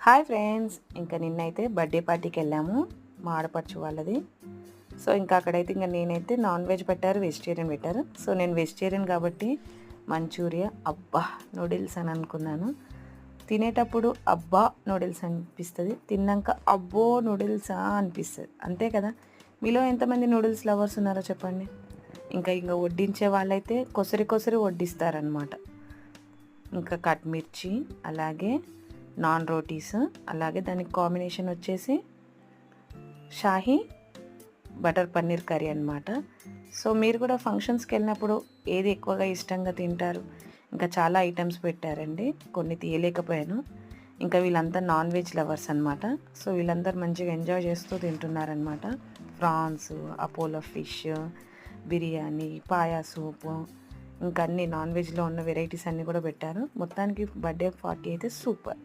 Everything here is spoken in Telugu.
హాయ్ ఫ్రెండ్స్, ఇంకా నిన్నైతే బర్త్డే పార్టీకి వెళ్ళాము మా ఆడపడుచు వాళ్ళది. సో ఇంకా అక్కడైతే ఇంకా నేనైతే నాన్ వెజ్ పెట్టారు, వెజిటేరియన్ పెట్టారు. సో నేను వెజిటేరియన్ కాబట్టి మంచూరియా అబ్బా నూడిల్స్ అని అనుకున్నాను. తినేటప్పుడు అబ్బా నూడిల్స్ అనిపిస్తుంది, తిన్నాక అబ్బో నూడిల్సా అనిపిస్తుంది, అంతే కదా. మీలో ఎంతమంది నూడిల్స్ లవర్స్ ఉన్నారో చెప్పండి. ఇంకా వడ్డించే వాళ్ళైతే కొసరి కొసరి వడ్డిస్తారనమాట. ఇంకా కట్ మిర్చి, అలాగే నాన్ రోటీస్, అలాగే దానికి కాంబినేషన్ వచ్చేసి షాహీ బటర్ పన్నీర్ కర్రీ అనమాట. సో మీరు కూడా ఫంక్షన్స్కి వెళ్ళినప్పుడు ఏది ఎక్కువగా ఇష్టంగా తింటారు? ఇంకా చాలా ఐటమ్స్ పెట్టారండి, కొన్ని తీయలేకపోయాను. ఇంకా వీళ్ళంతా నాన్ వెజ్ లవర్స్ అనమాట. సో వీళ్ళందరూ మంచిగా ఎంజాయ్ చేస్తూ తింటున్నారనమాట. Prawns, Apollo fish, biryani, paya soup, ఇంకా అన్ని నాన్ వెజ్లో ఉన్న వెరైటీస్ అన్నీ కూడా పెట్టారు. మొత్తానికి బర్త్డే పార్టీ అయితే సూపర్.